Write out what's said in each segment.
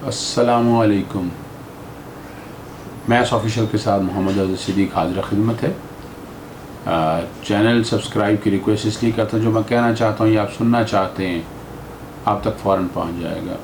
अस्सलामु अलैकुम। Maths official के साथ मोहम्मद अज़हर सिद्दीक़ हाज़िर खिदमत है। चैनल सब्सक्राइब की रिक्वेस्ट इसलिए करता हूँ, जो मैं कहना चाहता हूँ या आप सुनना चाहते हैं आप तक फ़ौरन पहुँच जाएगा।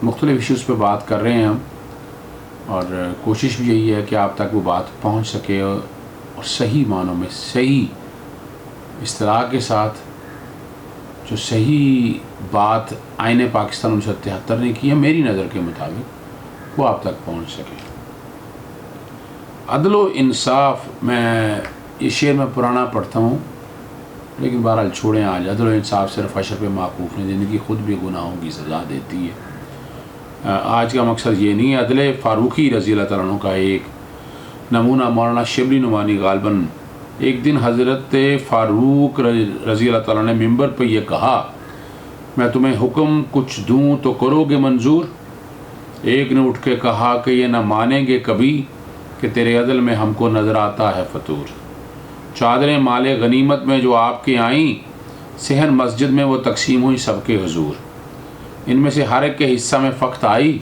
मुख्तलिफ़ इश्यूज़ पे बात कर रहे हैं हम, और कोशिश भी यही है कि आप तक वो बात पहुँच सके और सही मानों में, सही इस्तिलाह के साथ, जो सही बात आईने पाकिस्तान 1973 ने की है मेरी नज़र के मुताबिक, वो आप तक पहुँच सके। अदल व इंसाफ, मैं ये शेर में पुराना पढ़ता हूँ लेकिन बहरहाल छोड़ें। आज अदल व इंसाफ सिर्फ अशर पे माकूफ़ नहीं, ज़िंदगी ख़ुद भी गुनाहों की सज़ा देती है। आज का मकसद ये नहीं है। अदल फ़ारूक़ी रज़ी अल्लाह तआला अन्हु का एक नमूना मौलाना शिबली नुमानी गालबन, एक दिन हज़रत फ़ारूक रज़ी अल्लाह तआला ने मिंबर पर यह कहा, मैं तुम्हें हुक्म कुछ दूँ तो करोगे मंजूर। एक ने उठ के कहा कि ये न मानेंगे कभी कि तेरे अदल में हमको नज़र आता है फतूर। चादरें माले गनीमत में जो आपके आईं, सहन मस्जिद में वो तकसीम हुई सबके हुजूर। इनमें से हर एक के हिस्सा में फ़ख्त आई,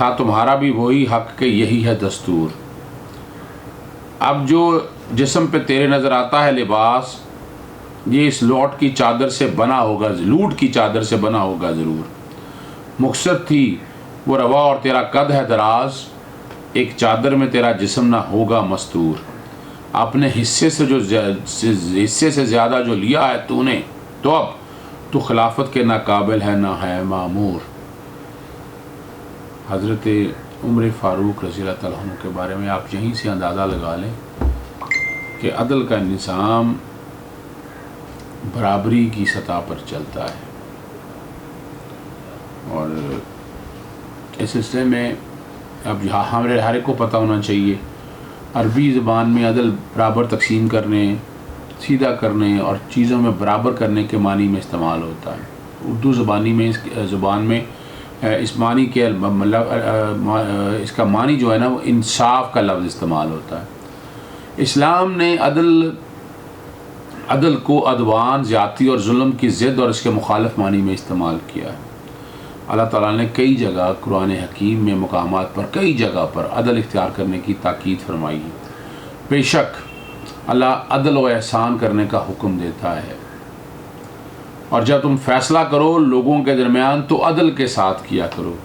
था तुम्हारा भी वही हक़ के यही है दस्तूर। अब जो जिस्म पे तेरे नज़र आता है लिबास, ये इस लूट की चादर से बना होगा ज़रूर। मुक़स्सद थी वो रवा और तेरा कद है दराज, एक चादर में तेरा जिस्म ना होगा मस्तूर। अपने हिस्से से ज़्यादा जो लिया है तूने, तो अब तू खिलाफत के ना काबिल है ना है मामूर। हज़रत उमर फ़ारूक रज़ी अल्लाह तआला अन्हु के बारे में आप यहीं से अंदाज़ा लगा लें कि अदल का निज़ाम बराबरी की सतह पर चलता है। और इस सिलसिले में अब यहाँ हमारे हर एक को पता होना चाहिए, अरबी ज़बान में अदल बराबर तकसीम करने, सीधा करने और चीज़ों में बराबर करने के मानी में इस्तेमाल होता है। उर्दू ज़बान में इस मानी के इसका मानी जो है ना, वो इंसाफ का लफ्ज़ इस्तेमाल होता है। इस्लाम ने अदल को अदवान, ज़्यादती और जुल्म की ज़िद और इसके मुखालिफ मानी में इस्तेमाल किया है। अल्लाह ताला ने कई जगह कुरान हकीम में मकामात पर कई जगह पर अदल इख्तियार करने की ताकीद फरमाई है। बेशक अल्लाह अदल व एहसान करने का हुक्म देता है, और जब तुम फ़ैसला करो लोगों के दरमियान तो अदल के साथ किया करो।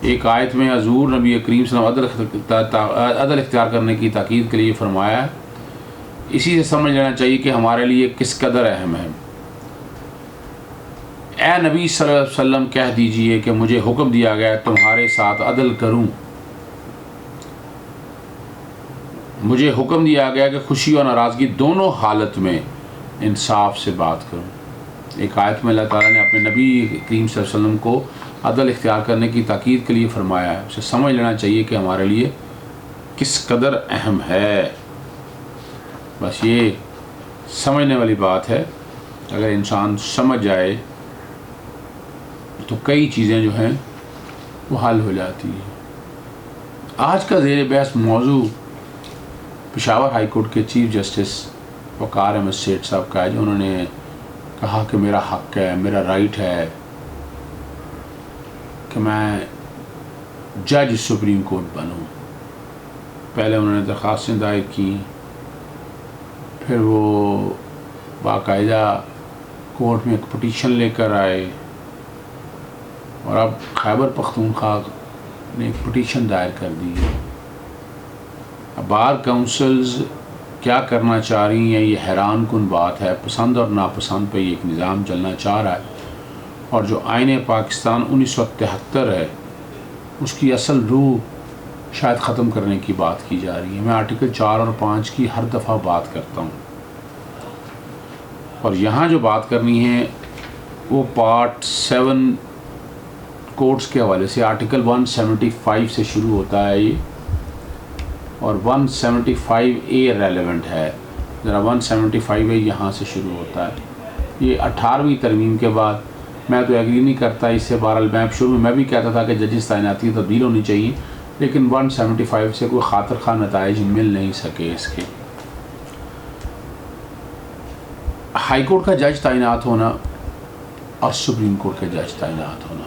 एक आयत में हज़ूर नबी करीम सल्लल्लाहु अलैहि वसल्लम अदल इख्तियार करने की ताकीद के लिए फरमाया है। इसी से समझ लेना चाहिए कि हमारे लिए किस कदर अहम है। ए नबी सल्लल्लाहु अलैहि वसल्लम, कह दीजिए कि मुझे हुक्म दिया गया है तुम्हारे साथ अदल करूं। मुझे हुक्म दिया गया कि खुशी और नाराज़गी दोनों हालत में इंसाफ से बात करूं। एक आयत में अल्लाह ताला ने अपने नबी करीम सल्लल्लाहु अलैहि वसल्लम को अदल इख्तियार करने की ताकीद के लिए फ़रमाया है। उसे समझ लेना चाहिए कि हमारे लिए किस कदर अहम है। बस ये समझने वाली बात है। अगर इंसान समझ जाए तो कई चीज़ें जो हैं वो हल हो जाती हैं। आज का ज़ेर बहस मौजू पेशावर हाई कोर्ट के चीफ जस्टिस वक़ार अहमद सेठ साहब का है, जो उन्होंने कहा कि मेरा हक़ है, मेरा राइट है कि मैं जज सुप्रीम कोर्ट बनूं। पहले उन्होंने दरख्वास्तें दायर की, फिर वो बाकायदा कोर्ट में एक पटिशन लेकर आए, और अब खैबर पख्तूनख्वा ने एक पटिशन दायर कर दी है। अब बार काउंसिल्स क्या करना चाह रही हैं, ये हैरान कुन बात है। पसंद और नापसंद पे एक निज़ाम चलना चाह रहा है, और जो आईने पाकिस्तान 1973 है उसकी असल रूह शायद ख़त्म करने की बात की जा रही है। मैं आर्टिकल 4 और 5 की हर दफ़ा बात करता हूँ, और यहाँ जो बात करनी है वो पार्ट 7 कोर्ट्स के हवाले से आर्टिकल 175 से शुरू होता है ये, और 175A रेलेवेंट है। ज़रा 175A यहाँ से शुरू होता है। ये 18वीं तरमीम के बाद, मैं तो एग्री नहीं करता इससे। बहरहाल मैं शुरू में मैं भी कहता था कि जजेस तैनाती तब्दील होनी चाहिए, लेकिन 175 से कोई खातिर खा नताइज मिल नहीं सके इसके। हाई कोर्ट का जज तैनात होना और सुप्रीम कोर्ट के जज तैनात होना,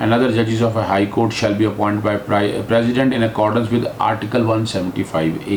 and other judges of a high court shall be appointed by president in accordance with article 175A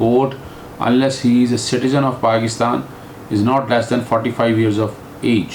court unless he is a citizen of Pakistan, is not less than 45 years of age۔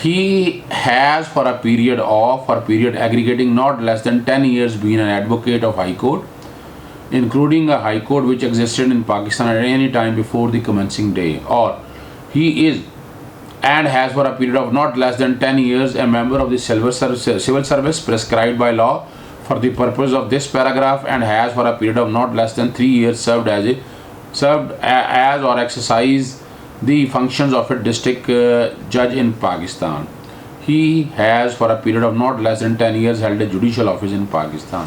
he has for a period aggregating not less than 10 years been an advocate of High Court, including a High Court which existed in Pakistan at any time before the commencing day, or he is and has for a period of not less than 10 years a member of the civil service prescribed by law for the purpose of this paragraph, and has for a period of not less than 3 years served as or exercised the functions of a district judge in Pakistan. He has for a period of not less than 10 years held a judicial office in Pakistan.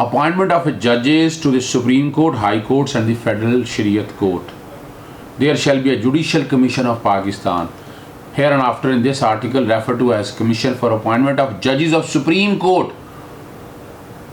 Appointment of judges to the Supreme Court, High Courts and the Federal Shariat Court. There shall be a Judicial Commission of Pakistan, hereinafter in this article referred to as Commission for Appointment of Judges of Supreme Court.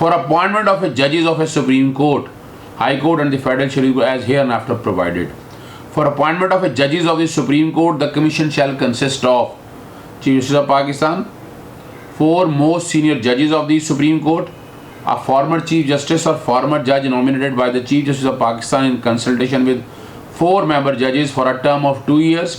For appointment of judges of a Supreme Court, High Court and the Federal Shariat Court as hereinafter provided. For appointment of judges of the Supreme Court, the Commission shall consist of Chief Justice of Pakistan, 4 most senior judges of the Supreme Court, a former Chief Justice or former judge nominated by the Chief Justice of Pakistan in consultation with 4 member judges for a term of 2 years.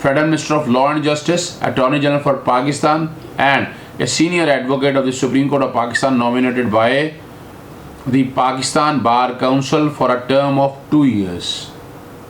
Federal Minister of Law and Justice, Attorney General for Pakistan, and a senior advocate of the Supreme Court of Pakistan nominated by the Pakistan Bar Council for a term of 2 years.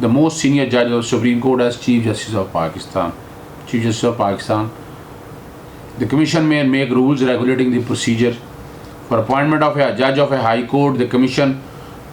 the most senior judge of the Supreme Court as Chief Justice of Pakistan. Chief Justice of Pakistan. The Commission may make rules regulating the procedure for appointment of a judge of a high court. The Commission،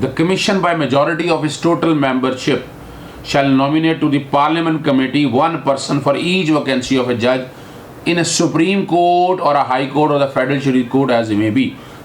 The commission by majority of its total membership shall nominate to the Parliament Committee one person for each vacancy of a judge in a Supreme Court or a High Court or the Federal Judicial Court as it may be.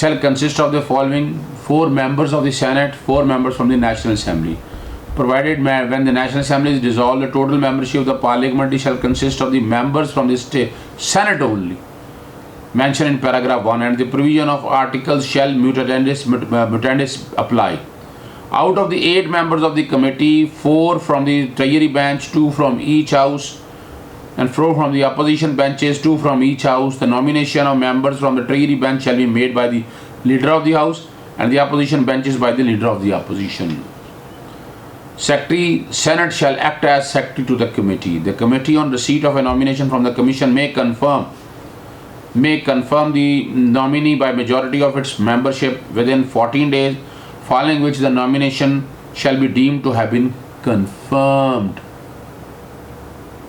shall consist of the following: 4 members of the Senate, 4 members from the National Assembly. Provided when the National Assembly is dissolved, the total membership of the Parliament shall consist of the members from the Senate only, mentioned in paragraph 1, and the provision of articles shall mutandis apply. Out of the 8 members of the committee, 4 from the Treasury bench, 2 from each house, and 4 from the opposition benches, 2 from each house. The nomination of members from the Treasury bench shall be made by the leader of the house, and the opposition benches by the leader of the opposition. Secretary Senate shall act as secretary to the committee. The committee, on receipt of a nomination from the commission, may confirm the nominee by majority of its membership within 14 days, following which the nomination shall be deemed to have been confirmed.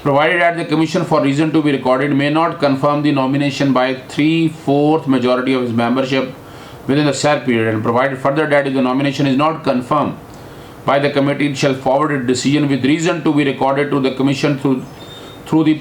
Provided that the commission, for reason to be recorded, may not confirm the nomination by 3/4 majority of its membership within the said period, and provided further that if the nomination is not confirmed by the committee, it shall forward its decision with reason to be recorded to the commission through the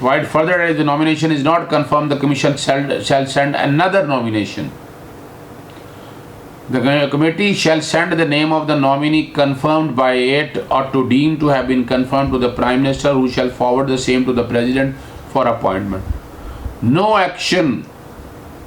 Provided further that if the nomination is not confirmed, the commission shall send another nomination. The committee shall send the name of the nominee confirmed by it or to deem to have been confirmed to the Prime Minister, who shall forward the same to the President for appointment. No action.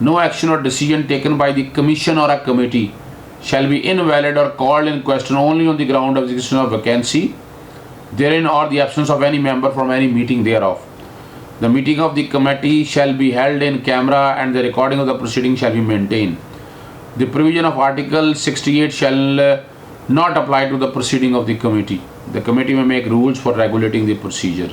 no action or decision taken by the commission or a committee shall be invalid or called in question only on the ground of the existence of vacancy therein or the absence of any member from any meeting thereof. The meeting of the committee shall be held in camera and the recording of the proceeding shall be maintained. The provision of Article 68 shall not apply to the proceeding of the committee. The committee may make rules for regulating the procedure.